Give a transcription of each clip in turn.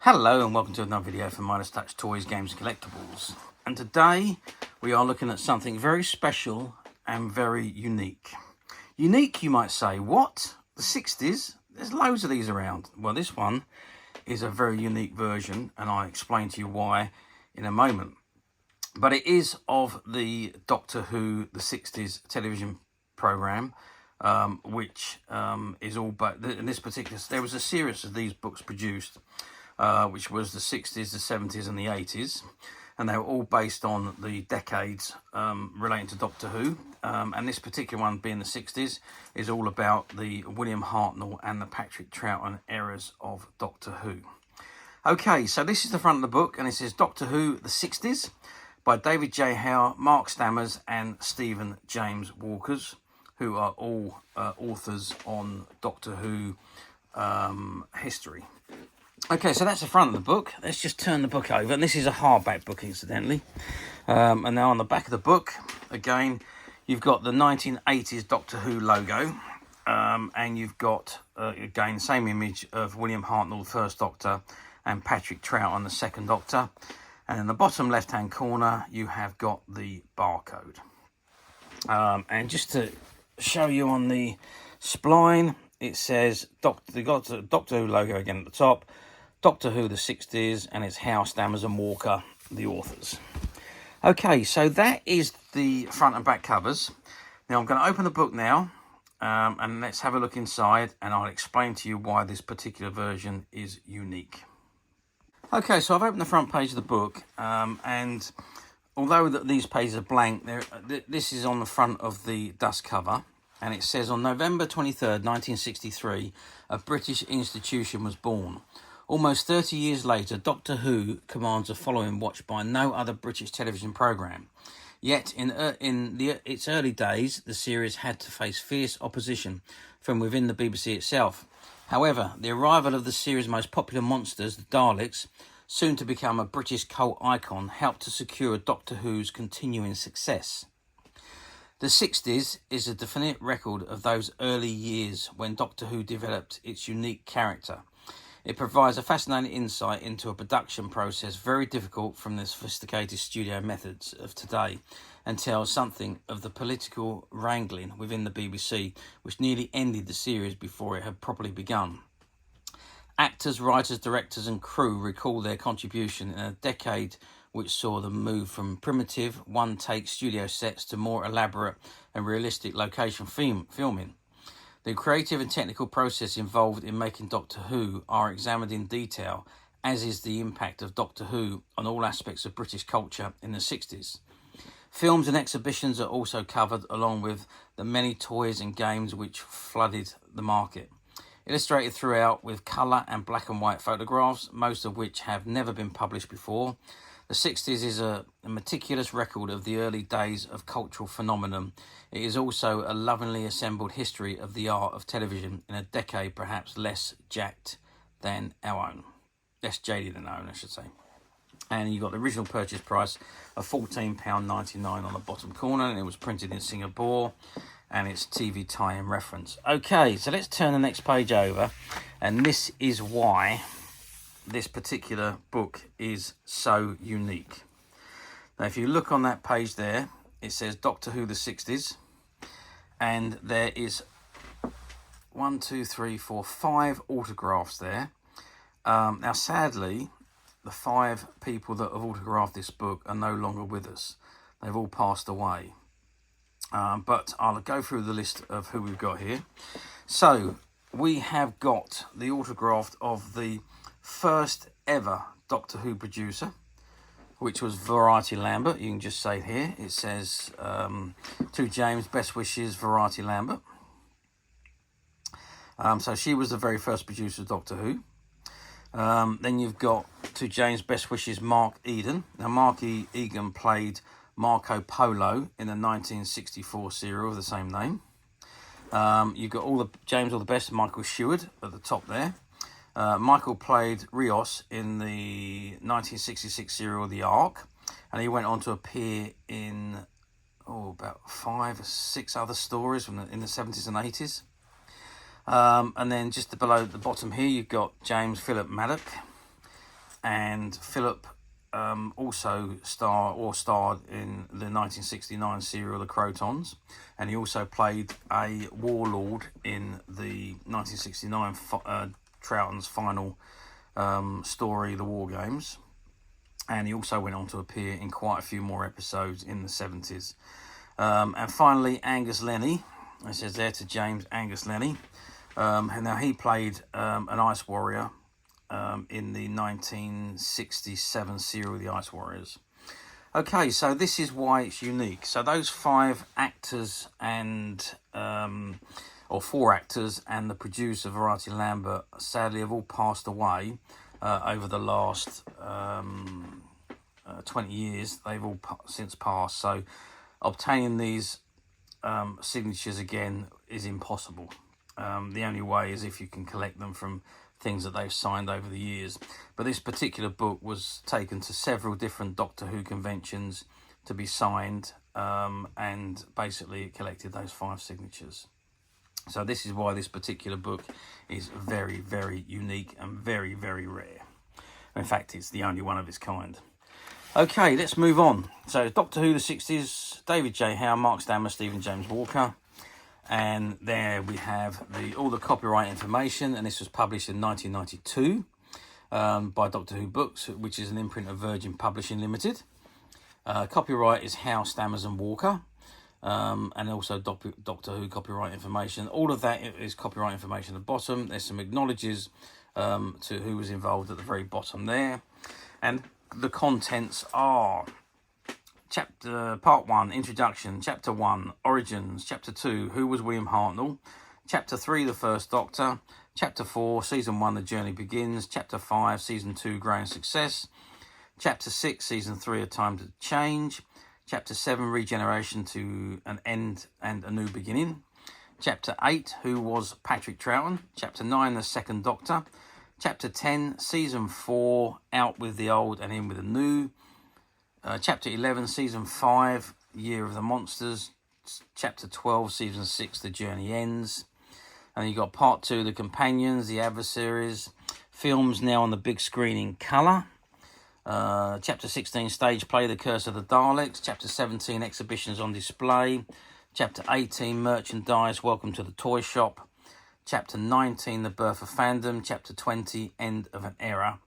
Hello and welcome to another video from Midas Touch Toys, Games and Collectibles. And today we are looking at something very special and very unique. Unique, you might say. What? The 60s? There's loads of these around. Well, this one is a very unique version and I'll explain to you why in a moment. But it is of the Doctor Who, the 60s television programme, which is all but in this particular... There was a series of these books produced, which was the 60s, the 70s and the 80s. And they were all based on the decades relating to Doctor Who. And this particular one, being the 60s, is all about the William Hartnell and the Patrick Troughton eras of Doctor Who. Okay, so this is the front of the book, and it says Doctor Who, the 60s, by David J. Howe, Mark Stammers and Stephen James Walkers, who are all authors on Doctor Who history. Okay, so that's the front of the book. Let's just turn the book over. And this is a hardback book, incidentally. And now on the back of the book, again, you've got the 1980s Doctor Who logo. And you've got, again, the same image of William Hartnell, the first Doctor, and Patrick Troughton, the second Doctor. And in the bottom left-hand corner, you have got the barcode. And just to show you on the spline, it says, they got the Doctor Who logo again at the top. Doctor Who, the 60s, and it's Howe, Stammers and Walker, the authors. Okay, so that is the front and back covers. Now I'm going to open the book now, and let's have a look inside, and I'll explain to you why this particular version is unique. Okay, so I've opened the front page of the book, and although these pages are blank, this is on the front of the dust cover, and it says, on November 23rd, 1963, a British institution was born. Almost 30 years later, Doctor Who commands a following watched by no other British television programme. Yet, in its early days, the series had to face fierce opposition from within the BBC itself. However, the arrival of the series' most popular monsters, the Daleks, soon to become a British cult icon, helped to secure Doctor Who's continuing success. The 60s is a definite record of those early years when Doctor Who developed its unique character. It provides a fascinating insight into a production process very difficult from the sophisticated studio methods of today, and tells something of the political wrangling within the BBC, which nearly ended the series before it had properly begun. Actors, writers, directors and crew recall their contribution in a decade which saw them move from primitive, one-take studio sets to more elaborate and realistic location filming. The creative and technical process involved in making Doctor Who are examined in detail, as is the impact of Doctor Who on all aspects of British culture in the 60s. Films and exhibitions are also covered, along with the many toys and games which flooded the market. Illustrated throughout with colour and black and white photographs, most of which have never been published before. The 60s is a meticulous record of the early days of cultural phenomenon. It is also a lovingly assembled history of the art of television in a decade perhaps less jacked than our own. Less jaded than our own, I should say. And you've got the original purchase price of £14.99 on the bottom corner, and it was printed in Singapore, and it's TV tie-in reference. Okay, so let's turn the next page over, and this is why this particular book is so unique. Now, if you look on that page there, it says Doctor Who, the 60s, and there is 5 autographs there. Now, sadly, the 5 people that have autographed this book are no longer with us. They've all passed away. But I'll go through the list of who we've got here. So, we have got the autograph of the first ever Doctor Who producer, which was Varity Lambert. You can just say here, it says, to James, best wishes, Varity Lambert. So she was the very first producer of Doctor Who. Then you've got, to James, best wishes, Mark Eden. Now, Mark Eden played Marco Polo in the 1964 serial of the same name. You've got James, all the best, Micheal Sheard at the top there. Michael played Rhos in the 1966 serial The Ark, and he went on to appear in about 5 or 6 other stories in the 70s and 80s. And then just below the bottom here, you've got James Philip Madoc. and Philip also starred in the 1969 serial The Krotons, and he also played a warlord in the 1969 Troughton's final story, The War Games. And he also went on to appear in quite a few more episodes in the 70s. And finally, Angus Lennie. It says there to James, Angus Lennie. And now he played an ice warrior in the 1967 serial The Ice Warriors. Okay, so this is why it's unique. So those 5 actors and or 4 actors and the producer Varity Lambert sadly have all passed away over the last 20 years. They've all since passed, so obtaining these signatures again is impossible. The only way is if you can collect them from things that they've signed over the years. But this particular book was taken to several different Doctor Who conventions to be signed, and basically it collected those 5 signatures. So this is why this particular book is very, very unique and very, very rare. In fact, it's the only one of its kind. Okay, let's move on. So Doctor Who, the 60s, David J. Howe, Mark Stammer, Stephen James Walker. And there we have all the copyright information, and this was published in 1992 by Doctor Who Books, which is an imprint of Virgin Publishing Limited. Copyright is Howe, Stammers and Walker, and also Doctor Who copyright information. All of that is copyright information at the bottom. There's some acknowledges to who was involved at the very bottom there. And the contents are... Part 1, Introduction. Chapter 1, Origins. Chapter 2, Who was William Hartnell? Chapter 3, The First Doctor. Chapter 4, Season 1, The Journey Begins. Chapter 5, Season 2, Growing Success. Chapter 6, Season 3, A Time to Change. Chapter 7, Regeneration to an End and a New Beginning. Chapter 8, Who was Patrick Troughton? Chapter 9, The Second Doctor. Chapter 10, Season 4, Out with the Old and In with the New. Chapter 11, Season 5, Year of the Monsters. Chapter 12, Season 6, The Journey Ends. And you got Part 2, The Companions, The Adversaries. Films now on the big screen in colour. Chapter 16, Stage Play, The Curse of the Daleks. Chapter 17, Exhibitions on Display. Chapter 18, Merchandise, Welcome to the Toy Shop. Chapter 19, The Birth of Fandom. Chapter 20, End of an Era.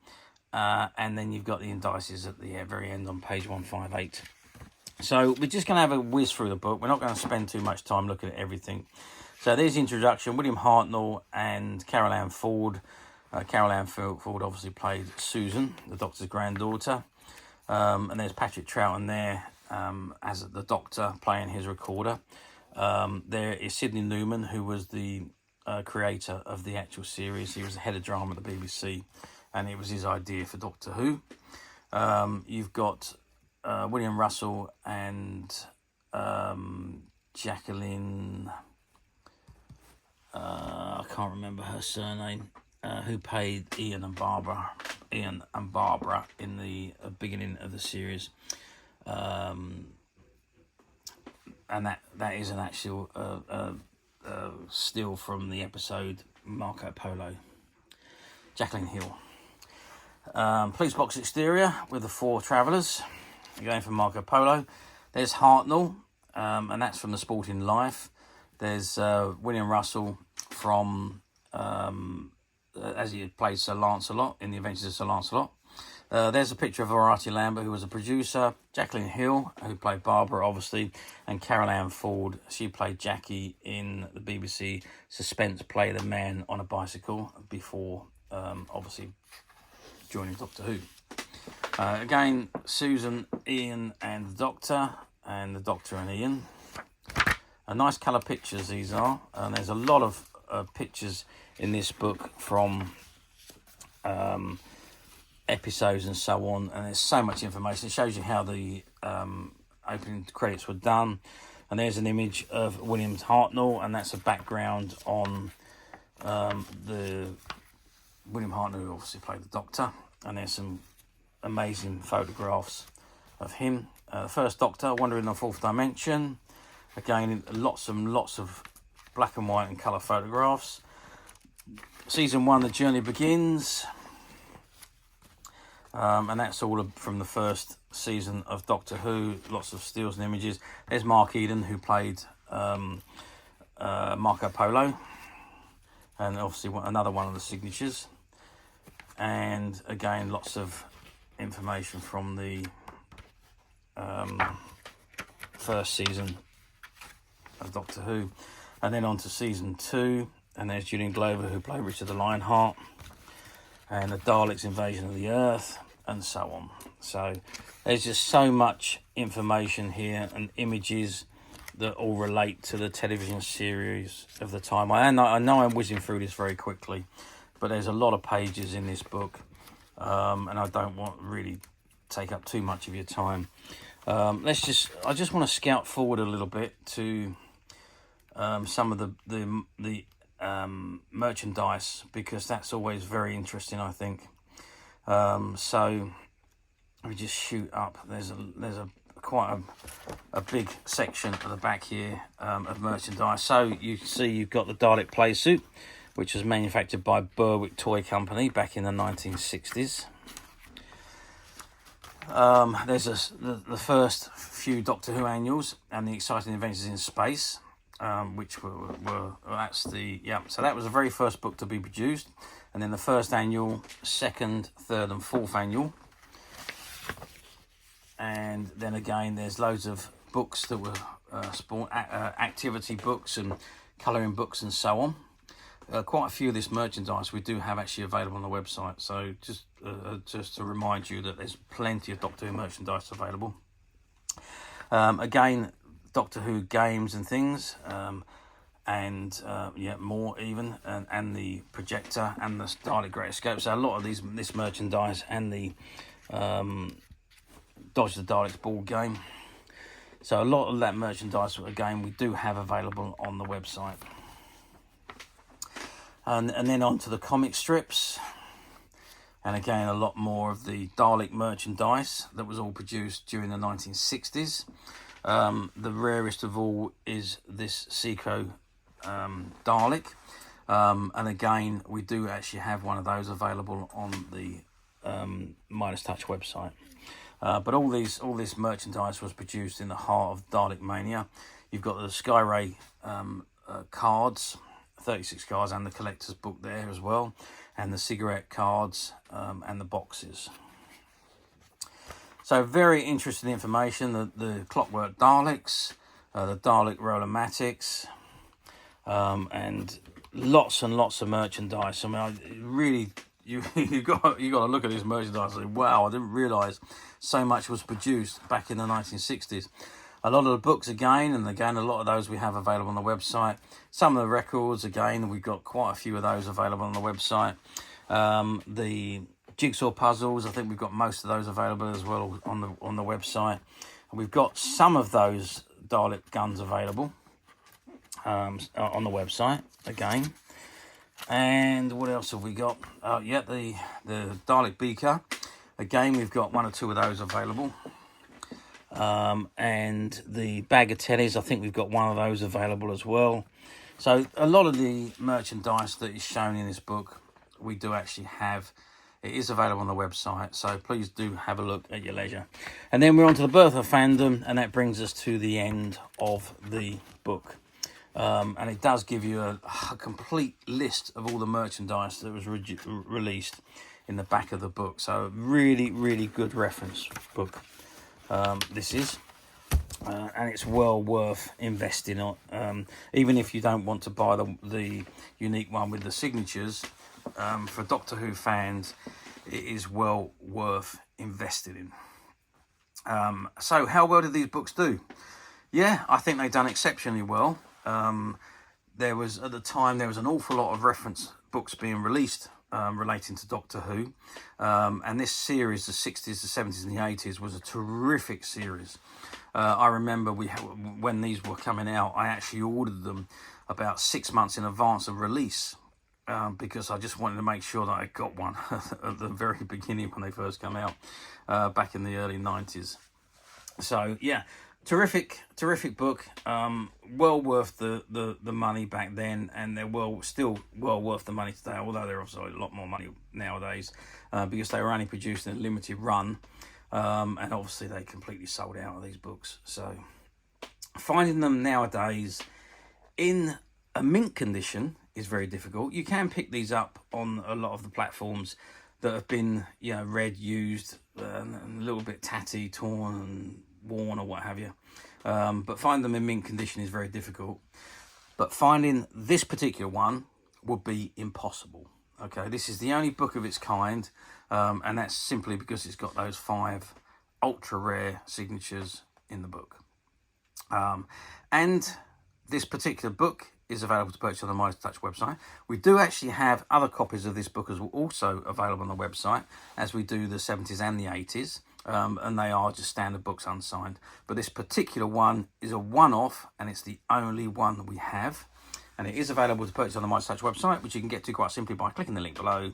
And then you've got the indices at the very end on page 158. So we're just going to have a whiz through the book. We're not going to spend too much time looking at everything. So there's the introduction. William Hartnell and Carol Ann Ford. Carol Ann Ford obviously played Susan, the Doctor's granddaughter. And there's Patrick Troughton there as the Doctor playing his recorder. There is Sidney Newman, who was the creator of the actual series. He was the head of drama at the BBC, and it was his idea for Doctor Who. You've got William Russell and Jacqueline, I can't remember her surname, who played Ian and Barbara in the beginning of the series. And that is an actual still from the episode Marco Polo. Jacqueline Hill. Police box exterior with the 4 travellers. You're going for Marco Polo. There's Hartnell, and that's from The Sporting Life. There's William Russell from, as he played Sir Lancelot in The Adventures of Sir Lancelot. There's a picture of Varity Lambert, who was a producer. Jacqueline Hill, who played Barbara, obviously. And Carol Ann Ford, she played Jackie in the BBC suspense play The Man on a Bicycle before, obviously, joining Doctor Who. Again, Susan, Ian and the Doctor and Ian. Nice colour pictures these are, and there's a lot of pictures in this book from episodes and so on, and there's so much information. It shows you how the opening credits were done, and there's an image of William Hartnell, and that's a background on the William Hartnell, who obviously played the Doctor, and there's some amazing photographs of him. First Doctor, Wandering in the Fourth Dimension. Again, lots and lots of black and white and colour photographs. Season 1, The Journey Begins. And that's all from the first season of Doctor Who. Lots of stills and images. There's Mark Eden, who played Marco Polo, and obviously another one of the signatures. And again, lots of information from the first season of Doctor Who. And then on to season 2, and there's Julian Glover, who played Richard the Lionheart, and the Daleks' invasion of the Earth, and so on. So there's just so much information here and images that all relate to the television series of the time. I know I'm whizzing through this very quickly, but there's a lot of pages in this book, and I don't want to really take up too much of your time. I just want to scout forward a little bit to some of the merchandise, because that's always very interesting, I think. So we just shoot up. There's quite a big section at the back here of merchandise. So you can see you've got the Dalek play suit, which was manufactured by Berwick Toy Company back in the 1960s. There's the first few Doctor Who annuals and the exciting adventures in space, which that's the so that was the very first book to be produced, and then the first annual, second, third, and fourth annual. And then again, there's loads of books that were activity books and colouring books and so on. Quite a few of this merchandise we do have actually available on the website. So just to remind you that there's plenty of Doctor Who merchandise available. Again, Doctor Who games and things, and more even, and the projector and the Dalek Great Escape. So a lot of this merchandise and the Dodge the Daleks board game. So a lot of that merchandise, again, we do have available on the website. And then on to the comic strips. And again, a lot more of the Dalek merchandise that was all produced during the 1960s. The rarest of all is this Seco Dalek. And again, we do actually have one of those available on the Midas Touch website. But all this merchandise was produced in the heart of Dalek Mania. You've got the Skyray cards, 36 cards, and the collector's book there as well, and the cigarette cards and the boxes. So very interesting information. The Clockwork Daleks, the Dalek Rollermatics, and lots of merchandise. I mean, you got to look at this merchandise and say, wow, I didn't realise so much was produced back in the 1960s. A lot of the books again, and again, a lot of those we have available on the website. Some of the records, again, we've got quite a few of those available on the website. The jigsaw puzzles, I think we've got most of those available as well on the website. And we've got some of those Dalek guns available on the website again. And what else have we got? The Dalek beaker. Again, we've got one or two of those available. And the bag of tellies, I think we've got one of those available as well. So a lot of the merchandise that is shown in this book, we do actually have. It is available on the website, so please do have a look at your leisure. And then we're on to the birth of fandom, and that brings us to the end of the book. And it does give you a complete list of all the merchandise that was released in the back of the book. So really, really good reference book. This is, and it's well worth investing on. Even if you don't want to buy the unique one with the signatures, for Doctor Who fans, it is well worth investing in. So how well did these books do? Yeah, I think they've done exceptionally well. There was, at the time, there was an awful lot of reference books being released relating to Doctor Who, and this series, the 60s, the 70s and the 80s, was a terrific series. I remember when these were coming out, I actually ordered them about 6 months in advance of release, because I just wanted to make sure that I got one at the very beginning when they first came out, back in the early 90s. So yeah, terrific book. Well worth the money back then, and they're still well worth the money today, although they're obviously a lot more money nowadays, because they were only produced in a limited run, and obviously they completely sold out of these books. So finding them nowadays in a mint condition is very difficult. You can pick these up on a lot of the platforms that have been, read, used, and a little bit tatty, torn and worn or what have you. But finding them in mint condition is very difficult. But finding this particular one would be impossible. Okay, this is the only book of its kind, and that's simply because it's got those 5 ultra rare signatures in the book. And this particular book is available to purchase on the Midas Touch website. We do actually have other copies of this book as well, also available on the website, as we do the 70s and the 80s, and they are just standard books unsigned. But this particular one is a one-off, and it's the only one that we have, and it is available to purchase on the Midas Touch website, which you can get to quite simply by clicking the link below.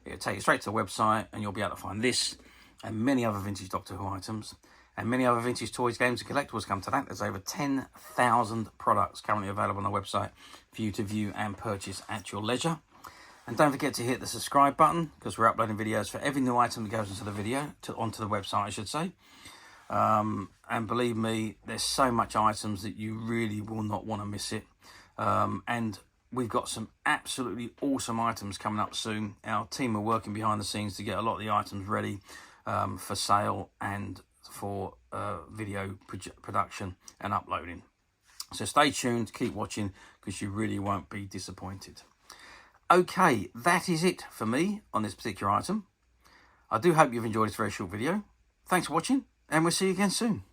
It'll take you straight to the website, and you'll be able to find this and many other vintage Doctor Who items, and many other vintage toys, games and collectibles come to that. There's over 10,000 products currently available on the website for you to view and purchase at your leisure. And don't forget to hit the subscribe button, because we're uploading videos for every new item that goes into the video, onto the website, I should say. And believe me, there's so much items that you really will not want to miss it. And we've got some absolutely awesome items coming up soon. Our team are working behind the scenes to get a lot of the items ready for sale and for video production and uploading. So stay tuned, keep watching, because you really won't be disappointed. Okay, that is it for me on this particular item. I do hope you've enjoyed this very short video. Thanks for watching, and we'll see you again soon.